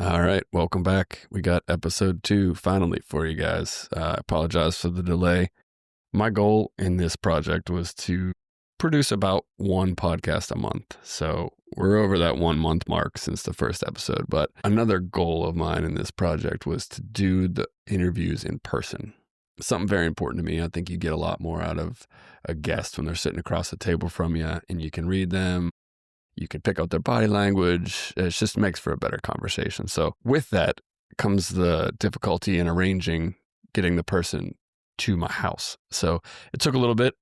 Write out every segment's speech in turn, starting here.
All right, welcome back. We got episode 2 finally for you guys. I apologize for the delay. My goal in this project was to produce about one podcast a month. So we're over that 1 month mark since the first episode. But another goal of mine in this project was to do the interviews in person. Something very important to me. I think you get a lot more out of a guest when they're sitting across the table from you and you can read them. You can pick out their body language. It just makes for a better conversation. So with that comes the difficulty in arranging getting the person to my house. So it took a little bit.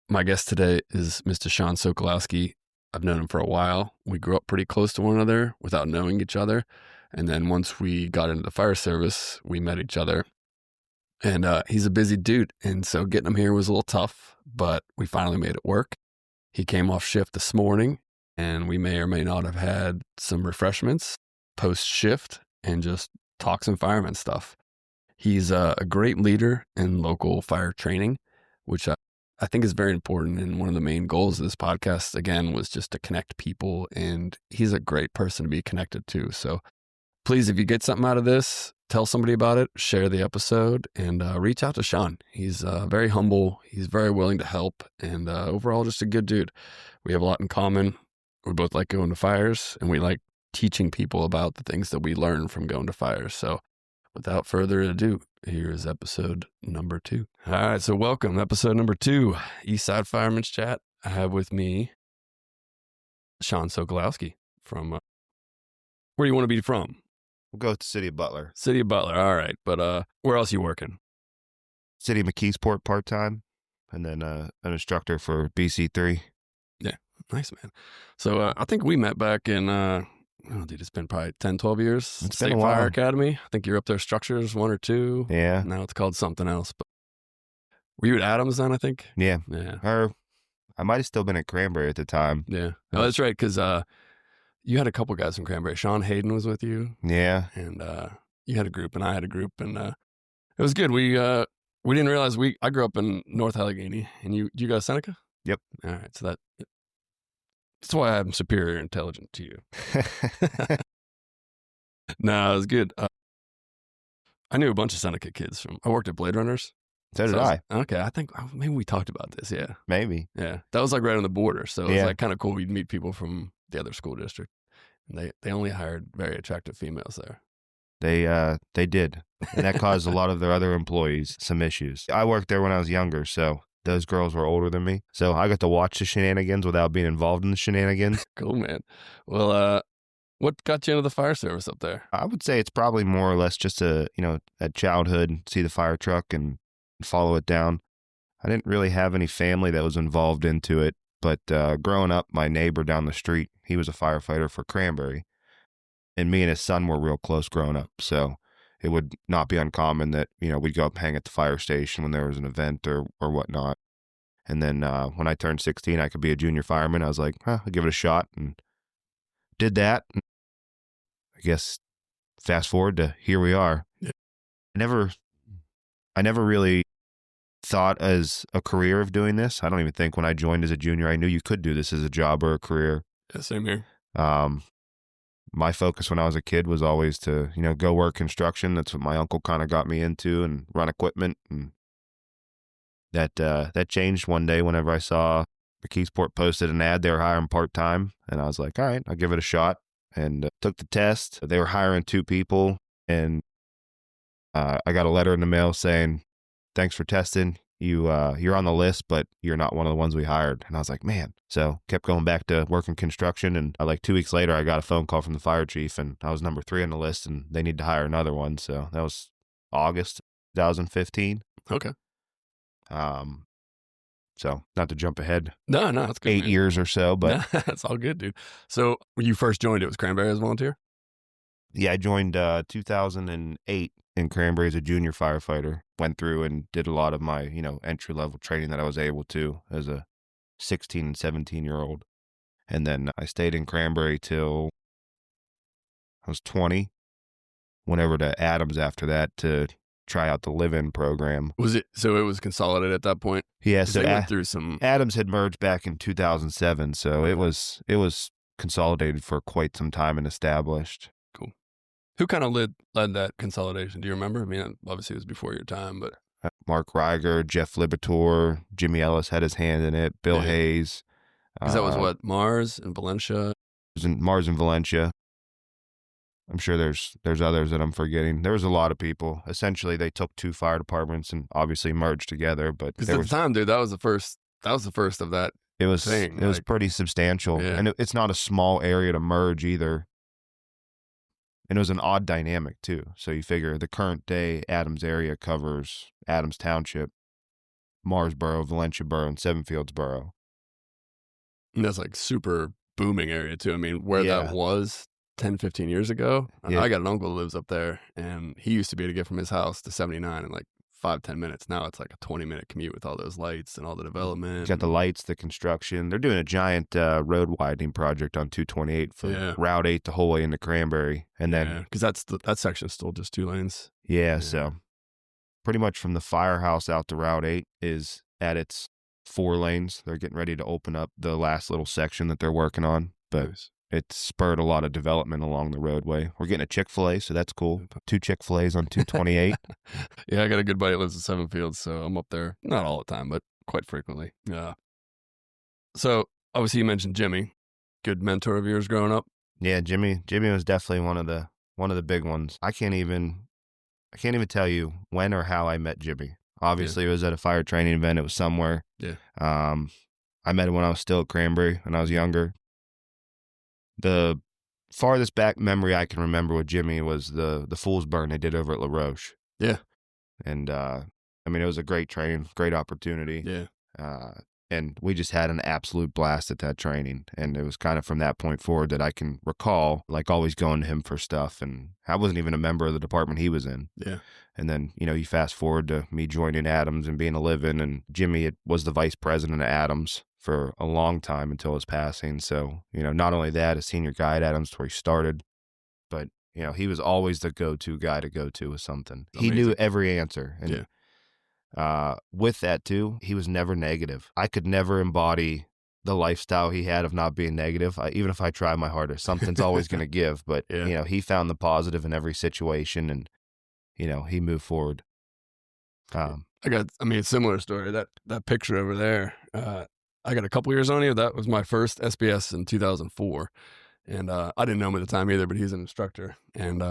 My guest today is Mr. Sean Sokolowski. I've known him for a while. We grew up pretty close to one another without knowing each other. And then once we got into the fire service, we met each other. And he's a busy dude. And so getting him here was a little tough, but we finally made it work. He came off shift this morning, and we may or may not have had some refreshments post-shift and just talk some fireman stuff. He's a great leader in local fire training, which I think is very important. And one of the main goals of this podcast, again, was just to connect people. And he's a great person to be connected to. So please, if you get something out of this, tell somebody about it, share the episode, and reach out to Sean. He's very humble. He's very willing to help. And overall, just a good dude. We have a lot in common. We both like going to fires, and we like teaching people about the things that we learn from going to fires. So without further ado, here is episode number 2. All right, so welcome, episode number 2, Eastside Fireman's Chat. I have with me Sean Sokolowski from, where do you want to be from? We'll go with the city of Butler. City of Butler, all right. But where else are you working? City of McKeesport part-time, and then an instructor for BC3. Yeah, nice, man. So I think we met back in, it's been probably 10, 12 years. It's State been a while. Fire Academy. I think you're up there structures 1 or 2. Yeah. Now it's called something else. But were you at Adams then, I think? Yeah. Yeah. Or I might have still been at Cranberry at the time. Yeah. Oh, that's right, because you had a couple guys from Cranberry. Sean Hayden was with you. Yeah. And you had a group, and I had a group, and it was good. We didn't realize I grew up in North Allegheny, and you go to Seneca? Yep. All right, so that's why I'm superior intelligent to you. No, it was good. I knew a bunch of Seneca kids I worked at Blade Runners. So did I. Okay, I think maybe we talked about this, yeah. Maybe. Yeah, that was like right on the border, so it was Yeah. like kind of cool. You'd meet people from the other school district. And they only hired very attractive females there. They did. And that caused a lot of their other employees some issues. I worked there when I was younger, so those girls were older than me. So I got to watch the shenanigans without being involved in the shenanigans. Cool, man. Well, what got you into the fire service up there? I would say it's probably more or less just a childhood, see the fire truck and follow it down. I didn't really have any family that was involved into it, but growing up, my neighbor down the street, he was a firefighter for Cranberry, and me and his son were real close growing up. So it would not be uncommon that, we'd go up and hang at the fire station when there was an event or whatnot. And then when I turned 16, I could be a junior fireman. I was like, I'll give it a shot, and did that. I guess fast forward to here we are. Yeah. I never really thought as a career of doing this. I don't even think when I joined as a junior, I knew you could do this as a job or a career. Yeah, same here. My focus when I was a kid was always to, go work construction. That's what my uncle kind of got me into, and run equipment. And that changed one day whenever I saw McKeesport posted an ad. They were hiring part-time, and I was like, all right, I'll give it a shot, and took the test. They were hiring 2 people, and I got a letter in the mail saying, thanks for testing. You're on the list, but you're not one of the ones we hired. And I was like, man. So kept going back to working construction. And like 2 weeks later, I got a phone call from the fire chief, and I was number 3 on the list, and they need to hire another one. So that was August 2015. Okay. So not to jump ahead. No, it's good. 8 man. years or so, but That's all good, dude. So when you first joined, it was Cranberry as a volunteer? yeah, I joined 2008 in Cranberry as a junior firefighter. Went through and did a lot of my, entry-level training that I was able to as a 16 and 17-year-old. And then I stayed in Cranberry till I was 20. Went over to Adams after that to try out the live-in program. So it was consolidated at that point? Yeah, 'Cause so they went through some... Adams had merged back in 2007, so it was consolidated for quite some time and established. Cool. Who kind of led that consolidation? Do you remember? I mean, obviously it was before your time, but Mark Reiger, Jeff Libator, Jimmy Ellis had his hand in it, Bill Hayes. Because that was what, Mars and Valencia? It was in Mars and Valencia. I'm sure there's others that I'm forgetting. There was a lot of people. Essentially, they took 2 fire departments and obviously merged together. But because at the time, dude, that was the first of that. It was thing. It was pretty substantial, and it's not a small area to merge either. And it was an odd dynamic too. So you figure the current day Adams area covers Adams Township, Marsboro, Valencia Borough, and Seven Fields Borough. And that's like super booming area too. I mean, where that was 10, 15 years ago, I got an uncle who lives up there, and he used to be able to get from his house to 79 in like 5-10 minutes. Now it's like a 20-minute commute with all those lights and all the development. You got the lights, the construction. They're doing a giant road widening project on 228 from Route 8 the whole way into Cranberry. And then because that section's still just 2 lanes. Yeah, so pretty much from the firehouse out to Route 8 is at its 4 lanes. They're getting ready to open up the last little section that they're working on. But it spurred a lot of development along the roadway. We're getting a Chick-fil-A, so that's cool. 2 Chick-fil-A's on 228. Yeah, I got a good buddy that lives in Seven Fields, so I'm up there. Not all the time, but quite frequently. Yeah. So obviously you mentioned Jimmy, good mentor of yours growing up. Yeah, Jimmy was definitely one of the big ones. I can't even tell you when or how I met Jimmy. Obviously, it was at a fire training event. It was somewhere. Yeah. I met him when I was still at Cranberry when I was younger. The farthest back memory I can remember with Jimmy was the Fool's Burn they did over at La Roche. Yeah. And, I mean, it was a great training, great opportunity. Yeah. And we just had an absolute blast at that training. And it was kind of from that point forward that I can recall, like, always going to him for stuff. And I wasn't even a member of the department he was in. Yeah. And then, you fast forward to me joining Adams and being a live-in, and Jimmy was the vice president of Adams for a long time until his passing. So, not only that, a senior guy at Adams where he started, but, he was always the go-to guy to go to with something. Amazing. He knew every answer. And with that too, he was never negative. I could never embody the lifestyle he had of not being negative. Even if I try my hardest, something's always going to give. But, he found the positive in every situation, and, he moved forward. I got a similar story. That picture over there, I got a couple years on you. That was my first SBS in 2004. And I didn't know him at the time either, but he's an instructor. And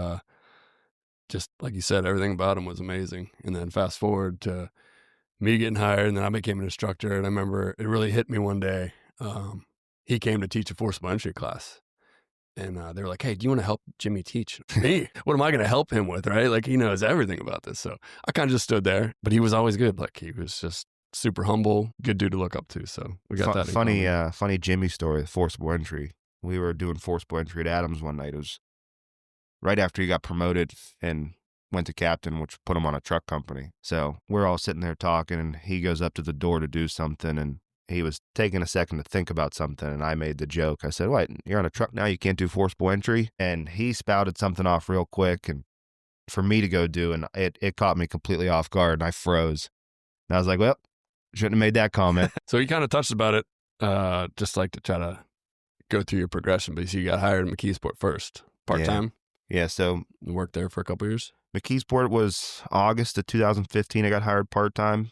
just like you said, everything about him was amazing. And then fast forward to me getting hired, and then I became an instructor. And I remember it really hit me one day. He came to teach a forcible entry class. And they were like, hey, do you want to help Jimmy teach? Me? What am I going to help him with, right? Like, he knows everything about this. So I kind of just stood there. But he was always good. Like, he was just super humble, good dude to look up to. So we got that. Funny Jimmy story, forcible entry. We were doing forcible entry at Adams one night. It was right after he got promoted and went to captain, which put him on a truck company. So we're all sitting there talking, and he goes up to the door to do something, and he was taking a second to think about something, and I made the joke. I said, what, you're on a truck now? You can't do forcible entry? And he spouted something off real quick, and for me to go do, and it caught me completely off guard, and I froze. And I was like, well, shouldn't have made that comment. So you kind of touched about it, just like to try to go through your progression, but you got hired in McKeesport first, part-time? Yeah, so you worked there for a couple years? McKeesport was August of 2015. I got hired part-time.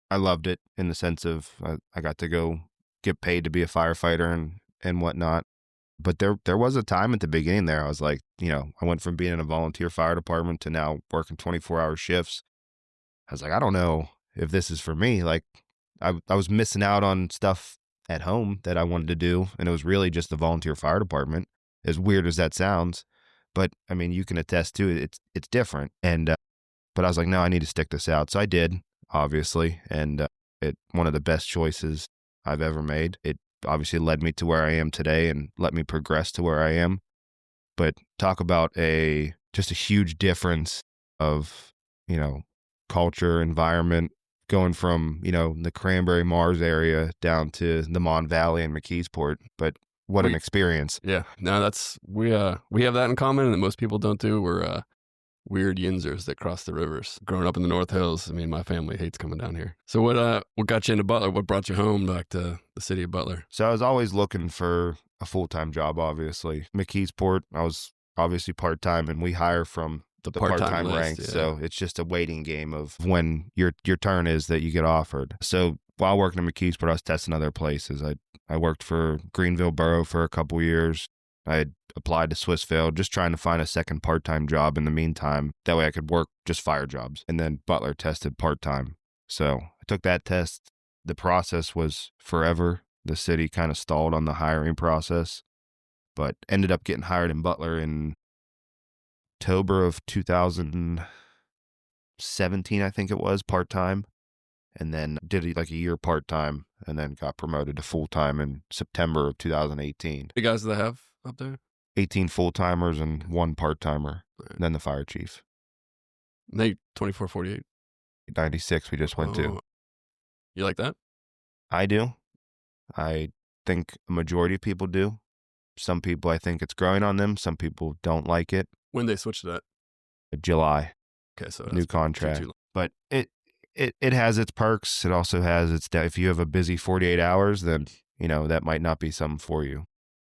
I loved it in the sense of I got to go get paid to be a firefighter and whatnot. But there was a time at the beginning there, I was like, I went from being in a volunteer fire department to now working 24-hour shifts. I was like, I don't know if this is for me. Like, I was missing out on stuff at home that I wanted to do, and it was really just the volunteer fire department, as weird as that sounds. But, I mean, you can attest to it. It's different. And but I was like, no, I need to stick this out. So I did, obviously, and one of the best choices I've ever made. It obviously led me to where I am today and let me progress to where I am. But talk about just a huge difference of, culture, environment, going from, the Cranberry Mars area down to the Mon Valley and McKeesport. But what an experience. Yeah. No, we have that in common that most people don't do. We're weird Yinzers that cross the rivers. Growing up in the North Hills, I mean, my family hates coming down here. So what got you into Butler? What brought you home back to the city of Butler? So I was always looking for a full-time job, obviously. McKeesport, I was obviously part-time, and we hire from the part-time ranks. Yeah. So it's just a waiting game of when your turn is that you get offered. So while working in McKeesport, I was testing other places. I worked for Greenville Borough for a couple years. I had applied to Swissvale, just trying to find a second part-time job in the meantime. That way I could work just fire jobs. And then Butler tested part-time. So I took that test. The process was forever. The city kind of stalled on the hiring process, but ended up getting hired in Butler in October of 2017, I think it was, part-time. And then did like a year part-time, and then got promoted to full-time in September of 2018. The guys that have up there? 18 full-timers and 1 part-timer, and then the fire chief. They 24/48. 96 we just went to. You like that? I do. I think a majority of people do. Some people, I think it's growing on them. Some people don't like it. When they switch to that? July. Okay, so New contract. But it has its perks. It also has its, if you have a busy 48 hours, then, that might not be something for you.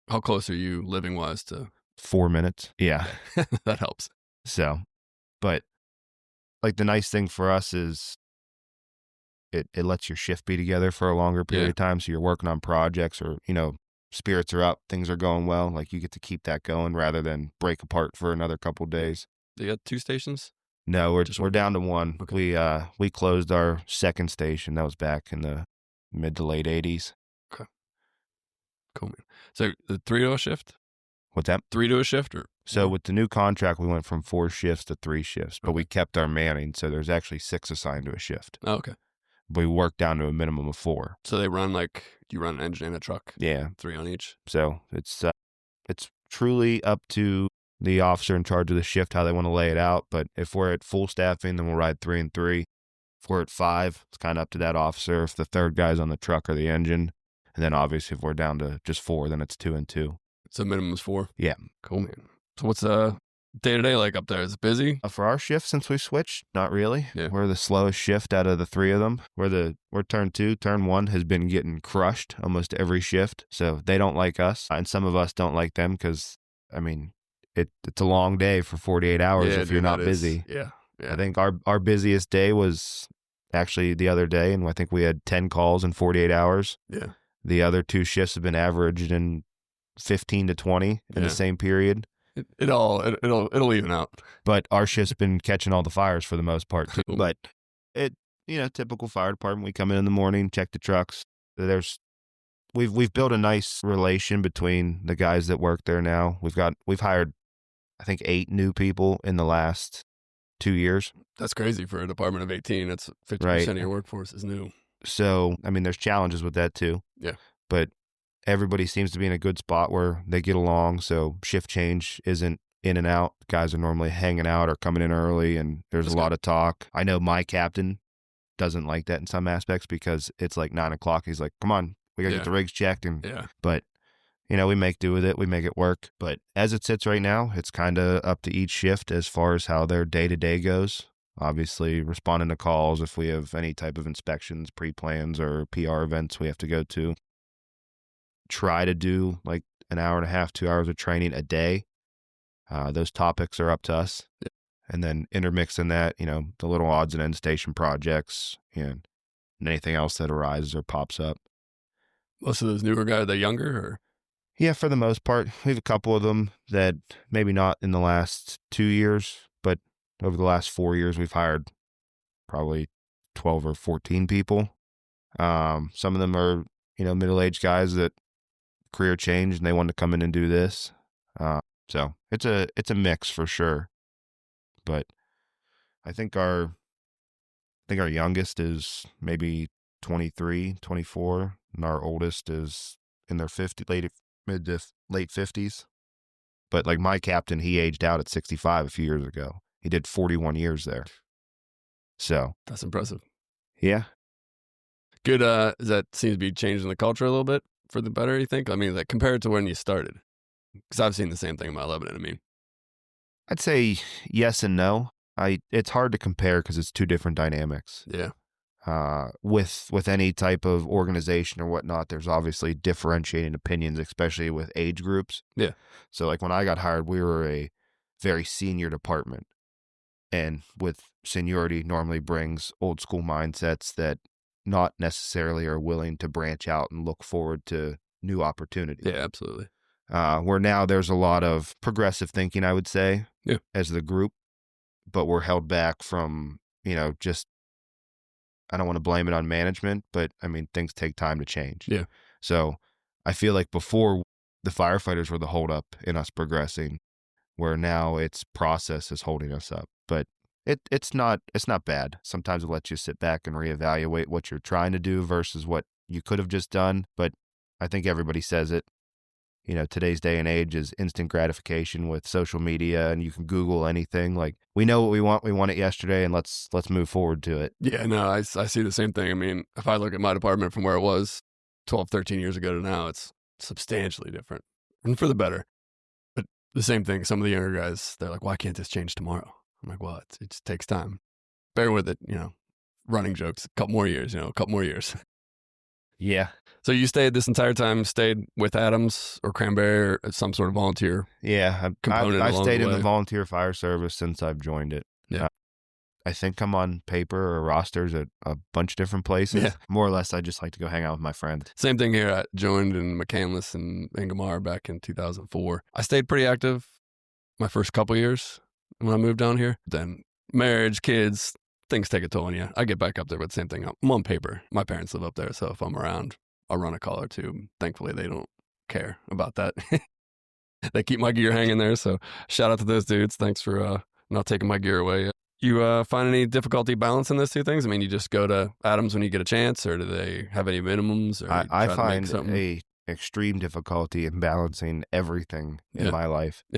How close are you living-wise to? 4 minutes. Yeah. That helps. So, but like the nice thing for us is it lets your shift be together for a longer period of time. So you're working on projects, or, spirits are up, things are going well. Like you get to keep that going rather than break apart for another couple of days. They got 2 stations? No, we're down to 1. Okay. We closed our second station. That was back in the mid to late 80s. Okay. Cool, man. So the 3 to a shift? What's that? 3 to a shift? So with the new contract, we went from 4 shifts to 3 shifts, but we kept our manning. So there's actually 6 assigned to a shift. Oh, okay. We worked down to a minimum of 4. So they run you run an engine and a truck? Yeah. 3 on each? So it's truly up to the officer in charge of the shift how they want to lay it out. But if we're at full staffing, then we'll ride 3 and 3. If we're at 5, it's kind of up to that officer. If the third guy's on the truck or the engine, and then obviously if we're down to just 4, then it's 2 and 2. So minimum is 4? Yeah. Cool, man. So what's day-to-day like up there? Is it busy? For our shift, since we switched, not really. Yeah. We're the slowest shift out of the 3 of them. We're turn 2. Turn 1 has been getting crushed almost every shift. So they don't like us, and some of us don't like them because, it's a long day for 48 hours if you're not busy. Yeah. I think our busiest day was actually the other day, and I think we had 10 calls in 48 hours. Yeah. The other 2 shifts have been averaged in 15 to 20 in the same period. It'll even out. But our shift's been catching all the fires for the most part too. But typical fire department. We come in the morning, check the trucks. We've built a nice relation between the guys that work there now. We've hired, I think, 8 new people in the last 2 years. That's crazy for a department of 18. That's 50% of your workforce is new. So, there's challenges with that too. Yeah. But everybody seems to be in a good spot where they get along. So shift change isn't in and out. Guys are normally hanging out or coming in early, and there's a lot of talk. I know my captain doesn't like that in some aspects because it's like 9 o'clock. He's like, come on, we got to get the rigs checked. But, we make do with it. We make it work. But as it sits right now, it's kind of up to each shift as far as how their day-to-day goes. Obviously, responding to calls if we have any type of inspections, pre-plans, or PR events we have to go to. Try to do like an hour and a half, 2 hours of training a day. Those topics are up to us. Yeah. And then intermix in that, the little odds and end station projects and anything else that arises or pops up. Most of those newer guys, they're younger? Or? Yeah, for the most part. We have a couple of them that maybe not in the last 2 years, but over the last 4 years, we've hired probably 12 or 14 people. Some of them are, middle-aged guys that career change and they want to come in and do this. So it's a mix for sure. But I think our youngest is maybe 23, 24, and our oldest is in their mid to late 50s. But like my captain, he aged out at 65 a few years ago. He did 41 years there. So that's impressive. Yeah. Good. Does that seem to be changing the culture a little bit for the better, you think? Like compared to when you started? Because I've seen the same thing about Lebanon. I'd say yes and no. It's hard to compare because it's 2 different dynamics. Yeah. With any type of organization or whatnot, there's obviously differentiating opinions, especially with age groups. Yeah. So like when I got hired, we were a very senior department. And with seniority normally brings old school mindsets that not necessarily are willing to branch out and look forward to new opportunities. Yeah, absolutely. Where now there's a lot of progressive thinking, I would say, as the group, but we're held back from, just, I don't want to blame it on management, but I mean, things take time to change. Yeah. So I feel like before the firefighters were the holdup in us progressing, where now it's process is holding us up. But it's not bad. Sometimes it lets you sit back and reevaluate what you're trying to do versus what you could have just done. But I think everybody says it. Today's day and age is instant gratification with social media, and you can Google anything. Like, we know what we want it yesterday, and let's move forward to it. Yeah, no, I see the same thing. I mean, if I look at my department from where it was 12, 13 years ago to now, it's substantially different, and for the better. But the same thing, some of the younger guys, they're like, why can't this change tomorrow? I'm like, well, it just takes time. Bear with it, running jokes, a couple more years. Yeah. So you stayed this entire time, stayed with Adams or Cranberry or some sort of volunteer? Yeah. I stayed in the volunteer fire service since I've joined it. Yeah. I think I'm on paper or rosters at a bunch of different places. Yeah. More or less, I just like to go hang out with my friends. Same thing here. I joined in McCandless and Ingomar back in 2004. I stayed pretty active my first couple years when I moved down here. Then marriage, kids, things take a toll on you. I get back up there, but same thing. I'm on paper. My parents live up there, so if I'm around, I'll run a call or two. Thankfully, they don't care about that. They keep my gear hanging there, so shout out to those dudes. Thanks for not taking my gear away. You find any difficulty balancing those two things? I mean, you just go to Adams when you get a chance, or do they have any minimums? Or I find a extreme difficulty in balancing everything in my life. Yeah.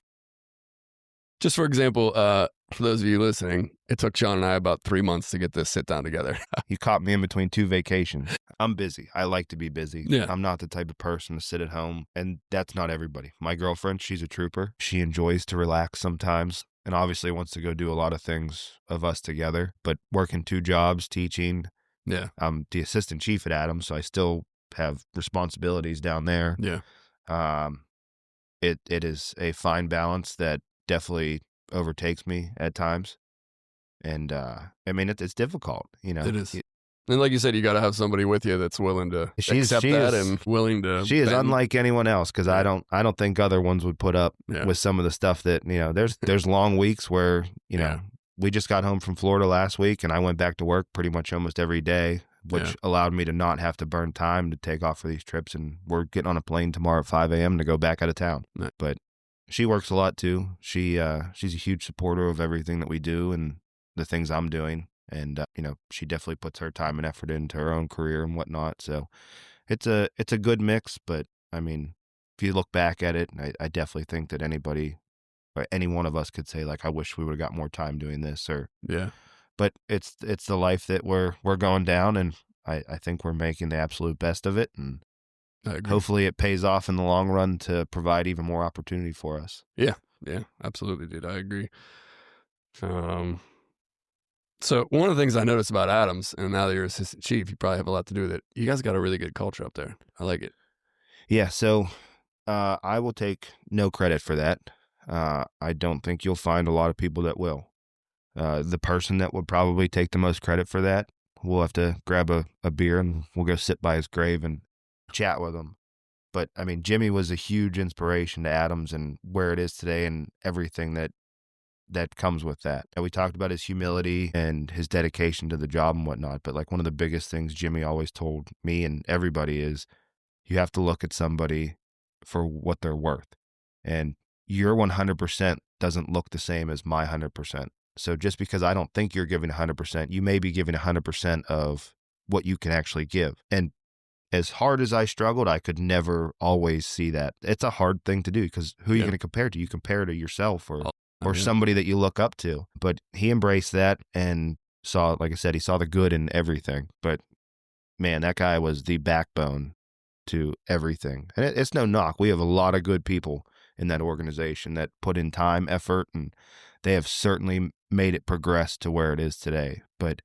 Just for example, for those of you listening, it took Sean and I about 3 months to get this sit down together. You caught me in between 2 vacations. I'm busy. I like to be busy. Yeah. I'm not the type of person to sit at home, and that's not everybody. My girlfriend, she's a trooper. She enjoys to relax sometimes, and obviously wants to go do a lot of things of us together, but working 2 jobs, teaching. Yeah. I'm the assistant chief at Adams, so I still have responsibilities down there. Yeah. It is a fine balance that definitely overtakes me at times. And I mean, it's difficult, It is. And like you said, you got to have somebody with you that's willing to accept that and willing to. She is unlike anyone else, because I don't think other ones would put up with some of the stuff that, there's long weeks where, we just got home from Florida last week, and I went back to work pretty much almost every day, which allowed me to not have to burn time to take off for these trips. And we're getting on a plane tomorrow at 5 a.m. to go back out of town. Right. But she works a lot too. She's a huge supporter of everything that we do and the things I'm doing. And, she definitely puts her time and effort into her own career and whatnot. So it's a good mix. But I mean, if you look back at it, I definitely think that anybody or any one of us could say, like, I wish we would have got more time doing this, but it's the life that we're going down. And I think we're making the absolute best of it. And hopefully it pays off in the long run to provide even more opportunity for us. Yeah, absolutely, dude. I agree. So one of the things I noticed about Adams, and now that you're assistant chief, you probably have a lot to do with it. You guys got a really good culture up there. I like it. Yeah, so I will take no credit for that. I don't think you'll find a lot of people that will. The person that would probably take the most credit for that, we'll have to grab a beer and we'll go sit by his grave and chat with him. But I mean, Jimmy was a huge inspiration to Adams and where it is today and everything that comes with that. And we talked about his humility and his dedication to the job and whatnot. But like, one of the biggest things Jimmy always told me and everybody is you have to look at somebody for what they're worth. And your 100% doesn't look the same as my 100%. So just because I don't think you're giving 100%, you may be giving 100% of what you can actually give. And as hard as I struggled, I could never always see that. It's a hard thing to do, because who are you going to compare to? You compare to yourself or somebody that you look up to. But he embraced that and saw, like I said, he saw the good in everything. But man, that guy was the backbone to everything. And it's no knock. We have a lot of good people in that organization that put in time, effort, and they have certainly made it progress to where it is today. But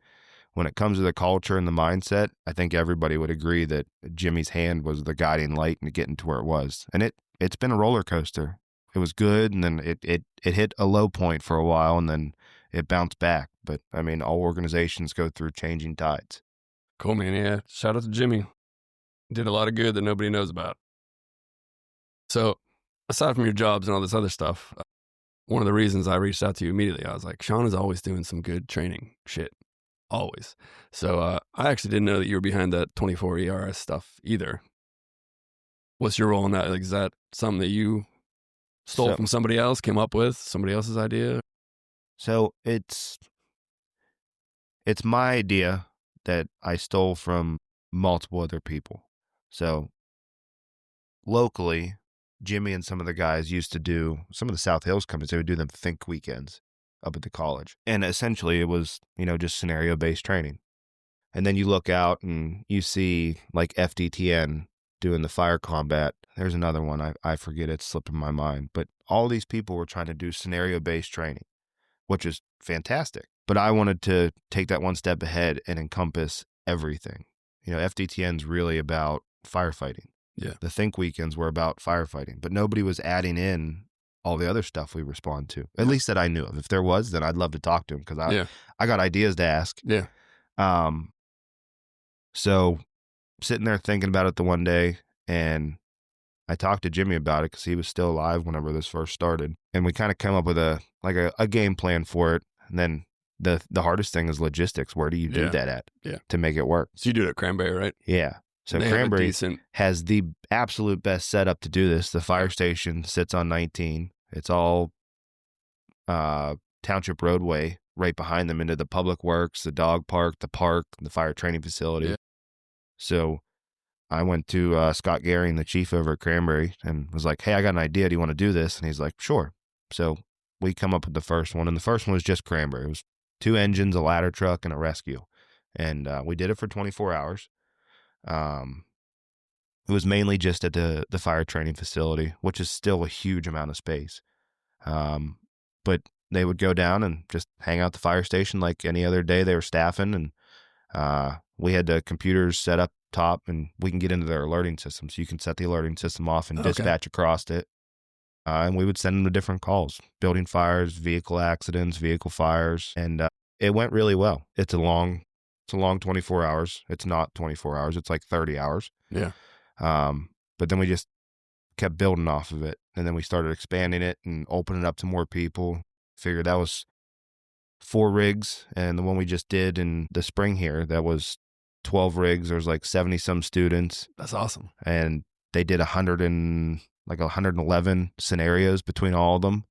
when it comes to the culture and the mindset, I think everybody would agree that Jimmy's hand was the guiding light in getting to where it was. And it's been a roller coaster. was good, and then it hit a low point for a while, and then it bounced back. But I mean, all organizations go through changing tides. Cool, man. Yeah. Shout out to Jimmy. Did a lot of good that nobody knows about. So aside from your jobs and all this other stuff, one of the reasons I reached out to you immediately, I was like, Sean is always doing some good training shit. Always. So I actually didn't know that you were behind that 24 ERS stuff either. What's your role in that? Like, is that something that you stole from somebody else, came up with, somebody else's idea? So it's my idea that I stole from multiple other people. So locally, Jimmy and some of the guys used to do some of the South Hills companies. They would do them think weekends up at the college. And essentially it was, just scenario-based training. And then you look out and you see like FDTN doing the fire combat. There's another one. I forget, it's slipping my mind. But all these people were trying to do scenario-based training, which is fantastic. But I wanted to take that one step ahead and encompass everything. FDTN's really about firefighting. Yeah. The think weekends were about firefighting, but nobody was adding in all the other stuff we respond to, at least that I knew of. If there was, then I'd love to talk to him because I got ideas to ask. Yeah. So sitting there thinking about it the one day, and I talked to Jimmy about it because he was still alive whenever this first started. And we kind of come up with a game plan for it. And then the hardest thing is logistics. Where do you do that at to make it work? So you do it at Cranberry, right? Yeah. So Cranberry has the absolute best setup to do this. The fire station sits on 19. It's all township roadway right behind them into the public works, the dog park, the fire training facility. Yeah. So I went to Scott Garing, the chief over at Cranberry, and was like, hey, I got an idea. Do you want to do this? And he's like, sure. So we come up with the first one, and the first one was just Cranberry. It was 2 engines, a ladder truck, and a rescue. And we did it for 24 hours. It was mainly just at the fire training facility, which is still a huge amount of space. But they would go down and just hang out at the fire station like any other day they were staffing. And we had the computers set up top, and we can get into their alerting system. So you can set the alerting system off and dispatch across it. And we would send them to different calls, building fires, vehicle accidents, vehicle fires. And it went really well. It's a long 24 hours. It's not 24 hours. It's like 30 hours. Yeah. But then we just kept building off of it. And then we started expanding it and opening it up to more people. Figured that was 4 rigs. And the one we just did in the spring here, that was 12 rigs. There was like 70 some students. That's awesome. And they did 111 scenarios between all of them.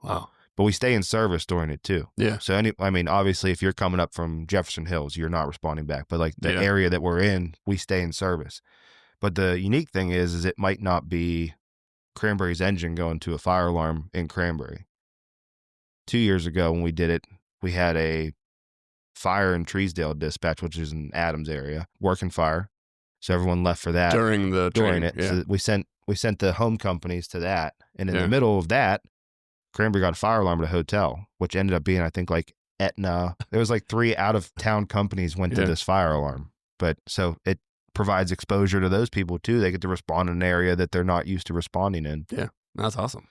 Wow. But we stay in service during it too. Yeah. So obviously if you're coming up from Jefferson Hills, you're not responding back. But like the area that we're in, we stay in service. But the unique thing is it might not be Cranberry's engine going to a fire alarm in Cranberry. 2 years ago when we did it, we had a fire in Treesdale dispatch, which is in Adams area, working fire. So everyone left for that during it. Yeah. So we sent the home companies to that, and in the middle of that, Cranberry got a fire alarm at a hotel, which ended up being, I think, like Aetna. There was like 3 out of town companies went to this fire alarm, but so it provides exposure to those people too. They get to respond in an area that they're not used to responding in. Yeah, that's awesome.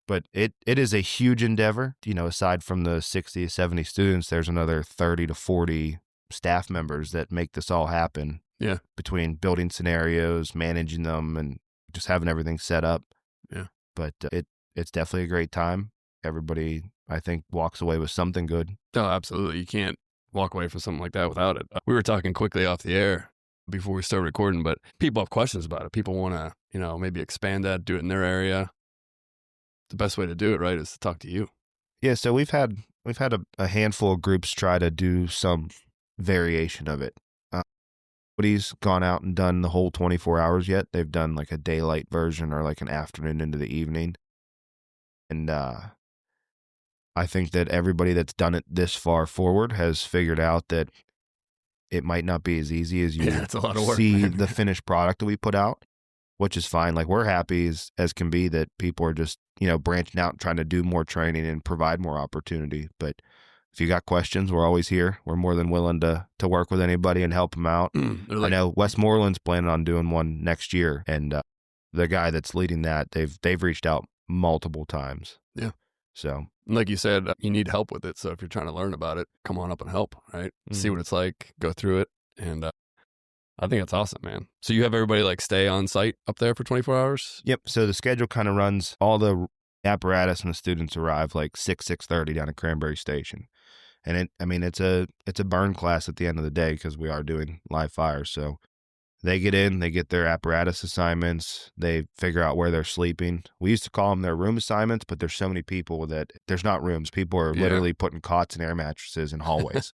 But it is a huge endeavor. Aside from the 60 to 70 students, there's another 30 to 40 staff members that make this all happen. Yeah. Between building scenarios, managing them, and just having everything set up. Yeah. But it's definitely a great time. Everybody, I think, walks away with something good. Oh, absolutely. You can't walk away from something like that without it. We were talking quickly off the air before we started recording, but people have questions about it. People want to, maybe expand that, do it in their area. The best way to do it, right, is to talk to you. Yeah, so we've had a handful of groups try to do some variation of it. Nobody's gone out and done the whole 24 hours yet. They've done like a daylight version or like an afternoon into the evening. And I think that everybody that's done it this far forward has figured out that it might not be as easy as you it's a lot of work, see the finished product that we put out, which is fine. Like, we're happy as can be that people are just, branching out and trying to do more training and provide more opportunity. But if you got questions, we're always here. We're more than willing to work with anybody and help them out. I know Westmoreland's planning on doing one next year, and the guy that's leading that, they've reached out multiple times. Yeah. So, Like you said, you need help with it. So if you're trying to learn about it, come on up and help, right? See what it's like, go through it. And I think that's awesome, man. So you have everybody like stay on site up there for 24 hours? yep. So the schedule kind of runs, all the apparatus and the students arrive like 6:30 down at Cranberry Station. And it's a burn class at the end of the day because we are doing live fire. So they get in, they get their apparatus assignments, they figure out where they're sleeping. We used to call them their room assignments, but there's so many people that there's not rooms. People are literally putting cots and air mattresses in hallways.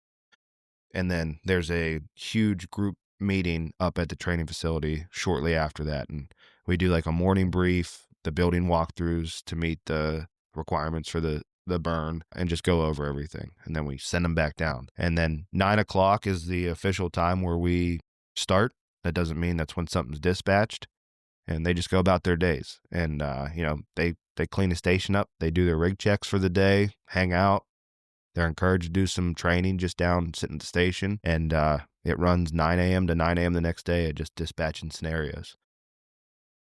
And then there's a huge group meeting up at the training facility shortly after that. And we do like a morning brief, the building walkthroughs to meet the requirements for the burn and just go over everything. And then we send them back down. And then 9:00 is the official time where we start. That doesn't mean that's when something's dispatched. And they just go about their days. And, they clean the station up. They do their rig checks for the day, hang out. They're encouraged to do some training just down sitting at the station. And it runs 9 a.m. to 9 a.m. the next day at just dispatching scenarios.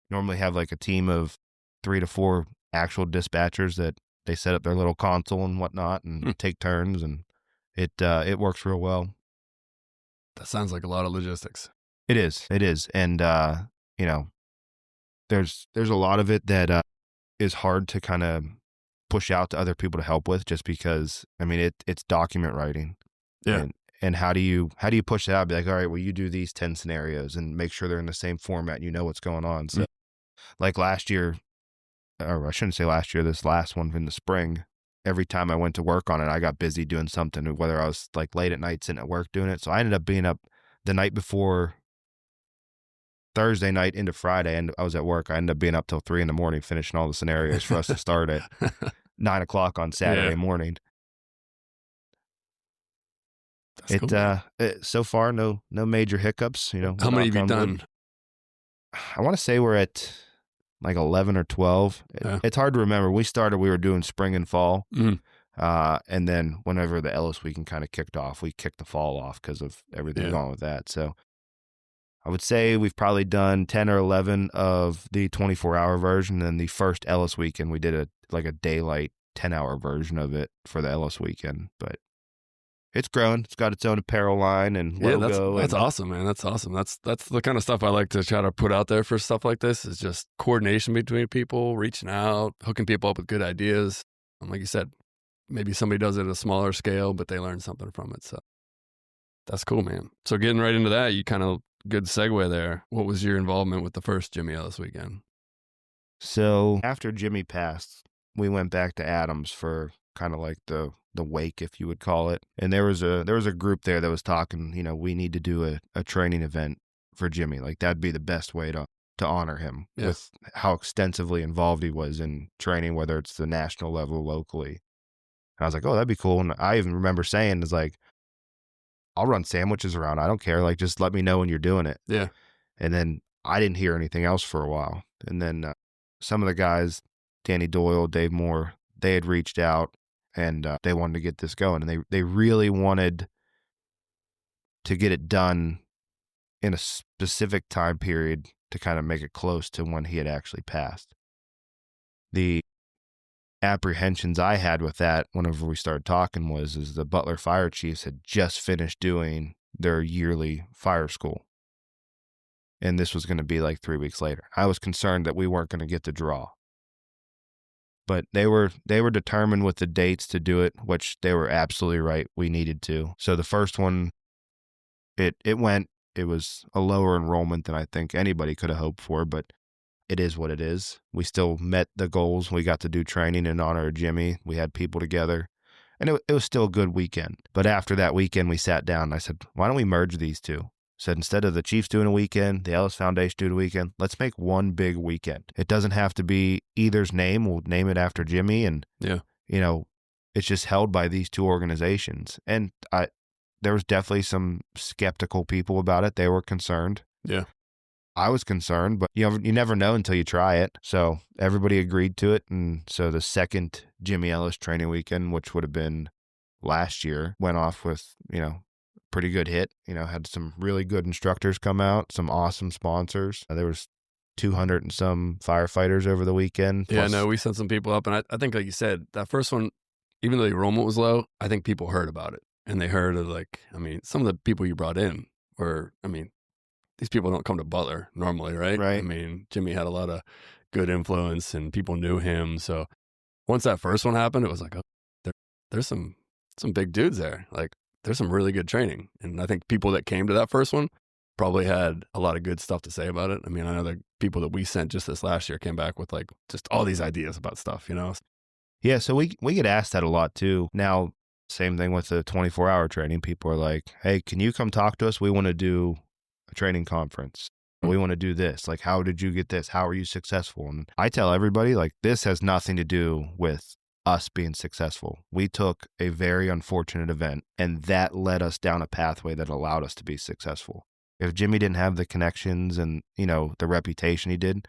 Normally have like a team of 3 to 4 actual dispatchers that they set up their little console and whatnot and take turns, and it works real well. That sounds like a lot of logistics. It is. And, there's a lot of it that is hard to kind of push out to other people to help with just because, it's document writing. Yeah. And how do you push it out? Be like, all right, well, you do these 10 scenarios and make sure they're in the same format and you know what's going on. So like last year, or I shouldn't say last year, this last one in the spring, every time I went to work on it, I got busy doing something, whether I was like late at night sitting at work doing it. So I ended up being up the night before Thursday night into Friday, and I was at work. I ended up being up till 3 a.m. finishing all the scenarios for us to start at 9:00 on Saturday morning. That's cool. So far, no major hiccups. How many have you done? I want to say we're at like 11 or 12. Yeah. It's hard to remember. We were doing spring and fall. Mm. And then whenever the Ellis weekend kind of kicked off, we kicked the fall off because of everything going with that. So I would say we've probably done 10 or 11 of the 24-hour version. And the first Ellis weekend, we did a daylight 10-hour version of it for the Ellis weekend. But it's growing. It's got its own apparel line and logo. That's awesome, man. That's awesome. That's the kind of stuff I like to try to put out there for stuff like this, is just coordination between people, reaching out, hooking people up with good ideas. And like you said, maybe somebody does it at a smaller scale, but they learn something from it. So that's cool, man. So getting right into that, you kind of good segue there. What was your involvement with the first Jimmy Ellis weekend? So after Jimmy passed, we went back to Adams for kind of like the wake, if you would call it. And there was a group there that was talking, we need to do a training event for Jimmy. Like that'd be the best way to honor him with how extensively involved he was in training, whether it's the national level, locally. And I was like, oh, that'd be cool. And I even remember saying, it's like, I'll run sandwiches around. I don't care. Like, just let me know when you're doing it. Yeah. And then I didn't hear anything else for a while. And then some of the guys, Danny Doyle, Dave Moore, they had reached out and they wanted to get this going. And they really wanted to get it done in a specific time period to kind of make it close to when he had actually passed. The apprehensions I had with that whenever we started talking is the Butler Fire Chiefs had just finished doing their yearly fire school. And this was going to be like 3 weeks later. I was concerned that we weren't going to get the draw. But they were determined with the dates to do it, which they were absolutely right. We needed to. So the first one, it was a lower enrollment than I think anybody could have hoped for, but it is what it is. We still met the goals. We got to do training in honor of Jimmy. We had people together, and it was still a good weekend. But after that weekend, we sat down and I said, why don't we merge these two? Said instead of the Chiefs doing a weekend, the Ellis Foundation doing a weekend, let's make one big weekend. It doesn't have to be either's name. We'll name it after Jimmy. And, it's just held by these two organizations. And there was definitely some skeptical people about it. They were concerned. Yeah. I was concerned, but you never know until you try it. So everybody agreed to it. And so the second Jimmy Ellis training weekend, which would have been last year, went off with, pretty good hit. Had some really good instructors come out, some awesome sponsors. There was 200 and some firefighters over the weekend. Yeah, no, we sent some people up, and I think, like you said, that first one, even though the enrollment was low, I think people heard about it, and they heard of, like, I mean, some of the people you brought in were, I mean, these people don't come to Butler normally, right? Right. I mean, Jimmy had a lot of good influence, and people knew him. So once that first one happened, it was like, oh, there's some big dudes there. Like, there's some really good training, and I think people that came to that first one probably had a lot of good stuff to say about it. I mean, I know the people that we sent just this last year came back with like just all these ideas about stuff, you know? Yeah, so we get asked that a lot too. Now, same thing with the 24-hour training. People are like, hey, can you come talk to us? We want to do a training conference. We want to do this. Like, how did you get this? How are you successful? And I tell everybody, like, this has nothing to do with us being successful. We took a very unfortunate event, and that led us down a pathway that allowed us to be successful. If Jimmy didn't have the connections and, you know, the reputation he did,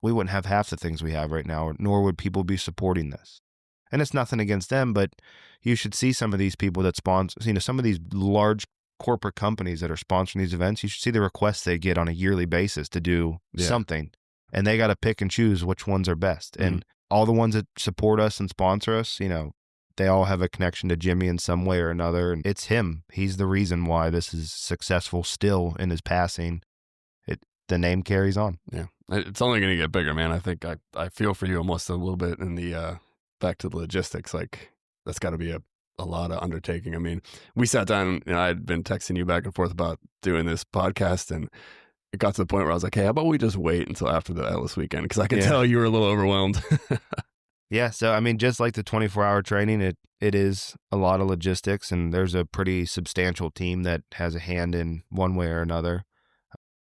we wouldn't have half the things we have right now, nor would people be supporting this. And it's nothing against them, but you should see some of these people that sponsor, you know, some of these large corporate companies that are sponsoring these events. You should see the requests they get on a yearly basis to do something. And they got to pick and choose which ones are best. And all the ones that support us and sponsor us, you know, they all have a connection to Jimmy in some way or another. And it's him. He's the reason why this is successful still in his passing. The name carries on. Yeah. It's only going to get bigger, man. I think I feel for you almost a little bit in the back to the logistics. Like, that's got to be a lot of undertaking. I mean, we sat down and I had been texting you back and forth about doing this podcast, and it got to the point where I was like, hey, how about we just wait until after the Ellis weekend? Because I could tell you were a little overwhelmed. Yeah, so I mean, just like the 24-hour training, it is a lot of logistics, and there's a pretty substantial team that has a hand in one way or another.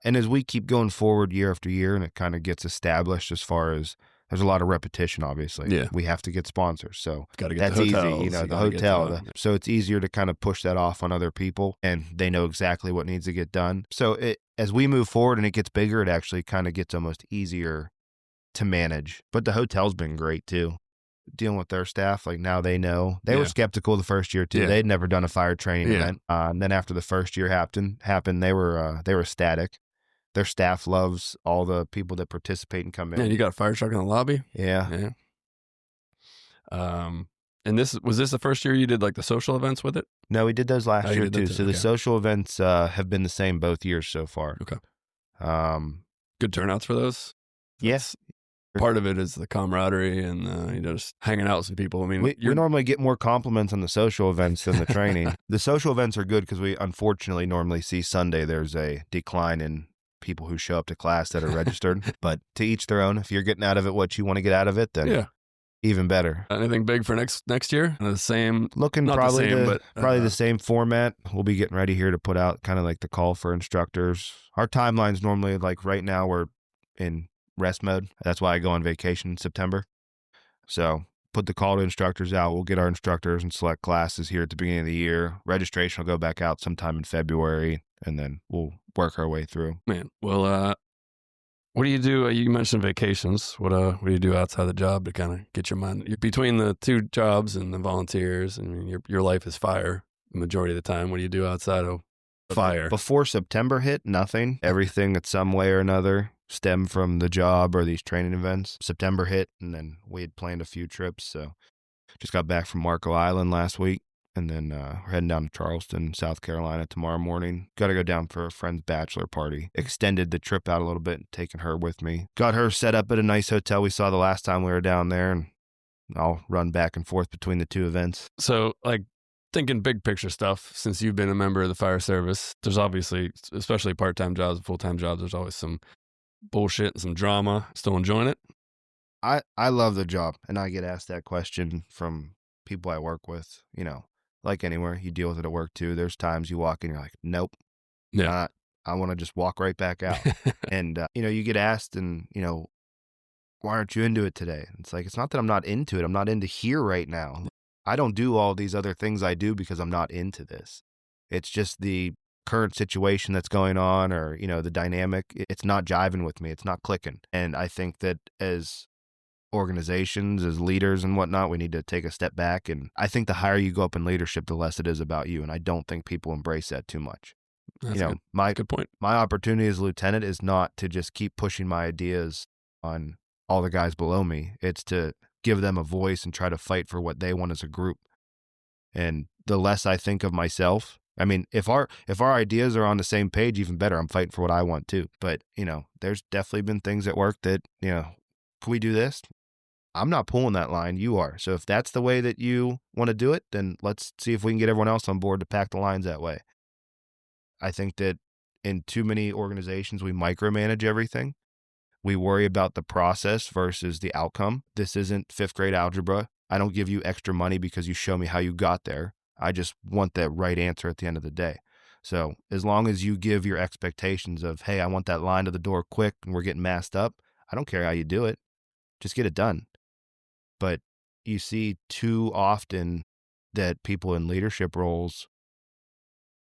And as we keep going forward year after year, and it kind of gets established as far as there's a lot of repetition, obviously. Yeah. We have to get sponsors, so Gotta get that's the easy. hotels, You know, the hotel. So it's easier to kind of push that off on other people, and they know exactly what needs to get done. So as we move forward and it gets bigger, it actually kind of gets almost easier to manage. But the hotel's been great too. Dealing with their staff, like, now they know. They were skeptical the first year too. Yeah. They'd never done a fire training event. And then after the first year happened, they were ecstatic. Their staff loves all the people that participate and come in. Yeah, you got a fire truck in the lobby? Yeah. And was this the first year you did like the social events with it? No, we did those last year too. So the Okay. social events have been the same both years so far. Okay. Good turnouts for those? Yes. Part of it is the camaraderie and just hanging out with some people. I mean, we normally get more compliments on the social events than the training. The social events are good because we unfortunately normally see Sunday there's a decline in people who show up to class that are registered. But to each their own. If you're getting out of it what you want to get out of it, then even better. Anything big for next year? The same? Looking not probably the same, but probably the same format. We'll be getting ready here to put out kind of like the call for instructors. Our timeline's normally like right now we're in rest mode. That's why I go on vacation in September. So put the call to instructors out. We'll get our instructors and select classes here at the beginning of the year. Registration will go back out sometime in February, and then we'll work our way through. Man, well, what do you do? You mentioned vacations. What do you do outside the job to kind of get your mind? You're between the two jobs and the volunteers, and your life is fire the majority of the time. What do you do outside of fire? Before September hit, nothing. Everything that some way or another stemmed from the job or these training events. September hit, and then we had planned a few trips. So just got back from Marco Island last week, and then we're heading down to Charleston, South Carolina tomorrow morning. Got to go down for a friend's bachelor party. Extended the trip out a little bit, taking her with me. Got her set up at a nice hotel we saw the last time we were down there, and I'll run back and forth between the two events. So, like, thinking big picture stuff, since you've been a member of the fire service, there's obviously, especially part-time jobs and full-time jobs, there's always some bullshit and some drama. Still enjoying it? I love the job, and I get asked that question from people I work with. You know, like anywhere, you deal with it at work too. There's times you walk in, you're like, nope. Yeah. I want to just walk right back out. And, you get asked and, why aren't you into it today? It's like, it's not that I'm not into it. I'm not into here right now. I don't do all these other things I do because I'm not into this. It's just the current situation that's going on, or, the dynamic. It's not jiving with me. It's not clicking. And I think that as organizations, as leaders and whatnot, we need to take a step back. And I think the higher you go up in leadership, the less it is about you. And I don't think people embrace that too much. That's You know, good. That's a good point. my opportunity as a lieutenant is not to just keep pushing my ideas on all the guys below me. It's to give them a voice and try to fight for what they want as a group. And the less I think of myself, I mean, if our ideas are on the same page, even better. I'm fighting for what I want too. But, there's definitely been things at work that, can we do this? I'm not pulling that line. You are. So if that's the way that you want to do it, then let's see if we can get everyone else on board to pack the lines that way. I think that in too many organizations, we micromanage everything. We worry about the process versus the outcome. This isn't 5th grade algebra. I don't give you extra money because you show me how you got there. I just want that right answer at the end of the day. So as long as you give your expectations of, hey, I want that line to the door quick and we're getting masked up, I don't care how you do it. Just get it done. But you see too often that people in leadership roles,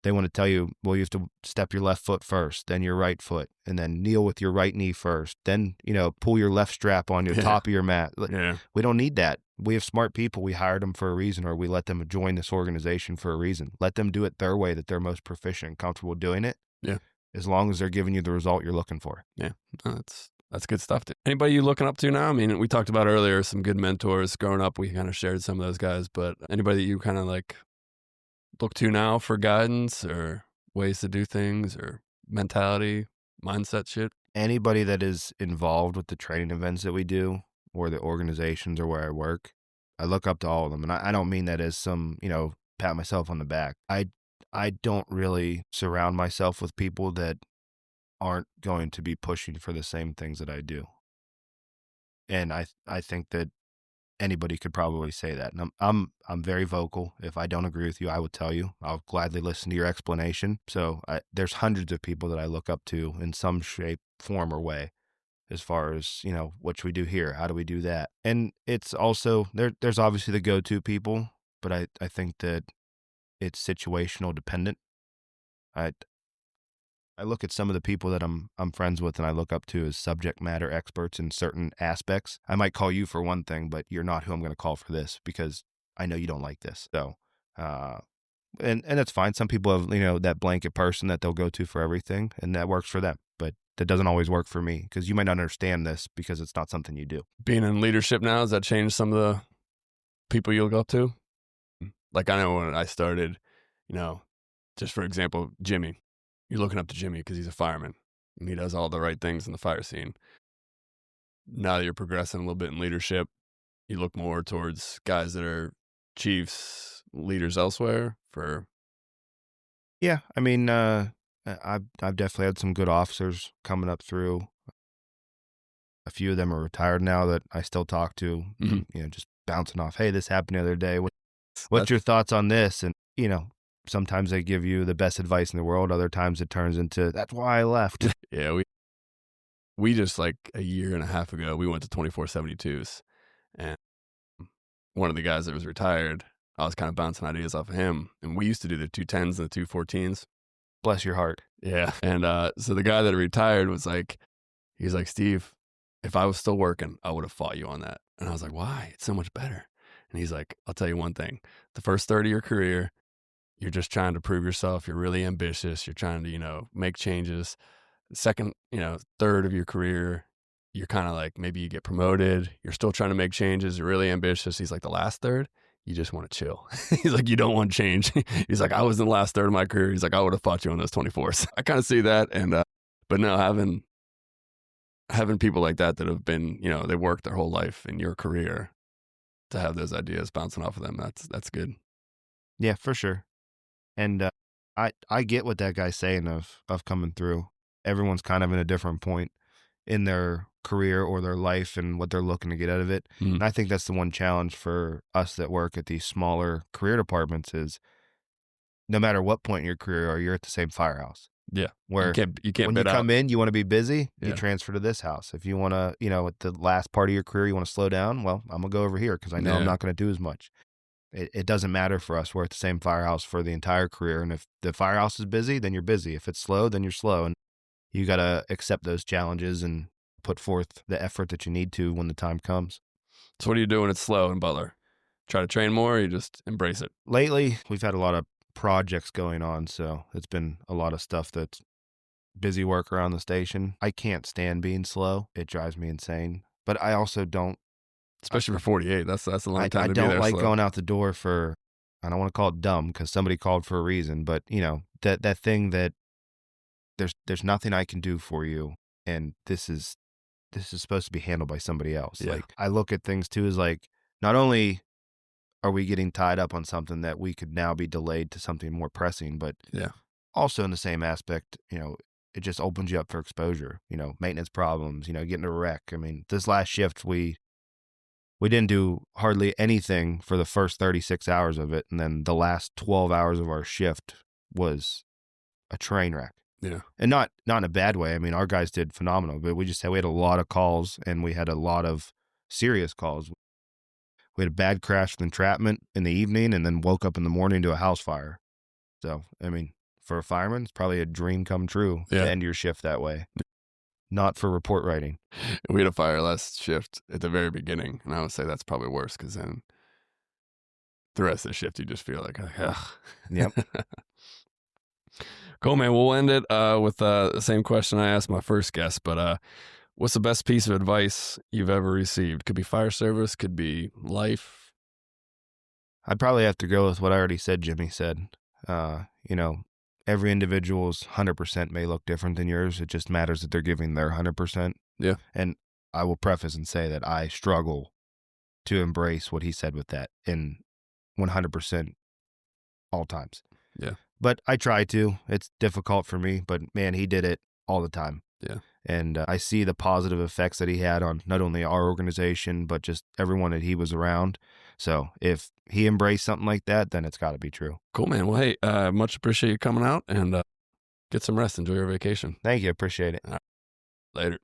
they want to tell you, well, you have to step your left foot first, then your right foot, and then kneel with your right knee first. Then, pull your left strap on your top of your mat. Yeah. We don't need that. We have smart people. We hired them for a reason, or we let them join this organization for a reason. Let them do it their way that they're most proficient and comfortable doing it. Yeah. As long as they're giving you the result you're looking for. Yeah. That's good stuff. Anybody you looking up to now? I mean, we talked about earlier some good mentors growing up. We kind of shared some of those guys, but anybody that you kind of like look to now for guidance or ways to do things or mentality, mindset shit? Anybody that is involved with the training events that we do or the organizations or where I work, I look up to all of them. And I don't mean that as some, pat myself on the back. I don't really surround myself with people that aren't going to be pushing for the same things that I do. And I think that anybody could probably say that. And I'm very vocal. If I don't agree with you, I will tell you. I'll gladly listen to your explanation. So there's hundreds of people that I look up to in some shape, form, or way, as far as, what should we do here? How do we do that? And it's also, there's obviously the go-to people, but I think that it's situational dependent. I look at some of the people that I'm friends with and I look up to as subject matter experts in certain aspects. I might call you for one thing, but you're not who I'm going to call for this because I know you don't like this. So, and that's fine. Some people have, that blanket person that they'll go to for everything, and that works for them. But that doesn't always work for me because you might not understand this because it's not something you do. Being in leadership now, has that changed some of the people you look up to? Like I know when I started, just for example, Jimmy. You're looking up to Jimmy because he's a fireman and he does all the right things in the fire scene. Now that you're progressing a little bit in leadership, you look more towards guys that are chiefs, leaders elsewhere for. Yeah. I mean, I've definitely had some good officers coming up through. A few of them are retired now that I still talk to, just bouncing off. Hey, this happened the other day. What's your thoughts on this? And, sometimes they give you the best advice in the world. Other times it turns into, that's why I left. Yeah, we just like a year and a half ago, we went to 2472s. And one of the guys that was retired, I was kind of bouncing ideas off of him. And we used to do the 210s and the 214s. Bless your heart. Yeah. And so the guy that retired was like, he's like, Steve, if I was still working, I would have fought you on that. And I was like, why? It's so much better. And he's like, I'll tell you one thing. The first third of your career, you're just trying to prove yourself. You're really ambitious. You're trying to, make changes. The second, third of your career, you're kind of like, maybe you get promoted. You're still trying to make changes. You're really ambitious. He's like, the last third, you just want to chill. He's like, you don't want change. He's like, I was in the last third of my career. He's like, I would have fought you on those 24s. I kind of see that. And, but no, having people like that have been, they worked their whole life in your career to have those ideas bouncing off of them. That's good. Yeah, for sure. And I get what that guy's saying of coming through. Everyone's kind of in a different point in their career or their life and what they're looking to get out of it. Mm. And I think that's the one challenge for us that work at these smaller career departments is no matter what point in your career you're at the same firehouse. Yeah. Where you can't when you come in, you want to be busy, Yeah. you transfer to this house. If you want to, at the last part of your career, you want to slow down, well, I'm going to go over here because I know I'm not going to do as much. It doesn't matter for us. We're at the same firehouse for the entire career. And if the firehouse is busy, then you're busy. If it's slow, then you're slow. And you got to accept those challenges and put forth the effort that you need to when the time comes. So what do you do when it's slow in Butler? Try to train more or you just embrace it? Lately, we've had a lot of projects going on. So it's been a lot of stuff that's busy work around the station. I can't stand being slow. It drives me insane. But I also don't. Especially for 48. That's a long time I to be don't there like slow. going out the door for, I don't want to call it dumb because somebody called for a reason, but that thing that there's nothing I can do for you, and this is supposed to be handled by somebody else. Yeah. Like, I look at things too as like, not only are we getting tied up on something that we could now be delayed to something more pressing, but Yeah. also in the same aspect, it just opens you up for exposure, maintenance problems, getting a wreck. I mean, this last shift, we didn't do hardly anything for the first 36 hours of it. And then the last 12 hours of our shift was a train wreck. Yeah. And not in a bad way. I mean, our guys did phenomenal, but we had a lot of calls, and we had a lot of serious calls. We had a bad crash with entrapment in the evening, and then woke up in the morning to a house fire. So, I mean, for a fireman, it's probably a dream come true to end your shift that way. Not for report writing. We had a fire last shift at the very beginning, and I would say that's probably worse because then the rest of the shift you just feel like, ugh. Yep. Cool, man. We'll end it with the same question I asked my first guest, but what's the best piece of advice you've ever received? Could be fire service, could be life. I'd probably have to go with what I already said Jimmy said. Every individual's 100% may look different than yours. It just matters that they're giving their 100%. Yeah. And I will preface and say that I struggle to embrace what he said with that in 100% all times. Yeah. But I try to. It's difficult for me, but man, he did it all the time. Yeah. And I see the positive effects that he had on not only our organization, but just everyone that he was around. So if he embraced something like that, then it's got to be true. Cool, man. Well, hey, much appreciate you coming out, and get some rest. Enjoy your vacation. Thank you. I appreciate it. Later.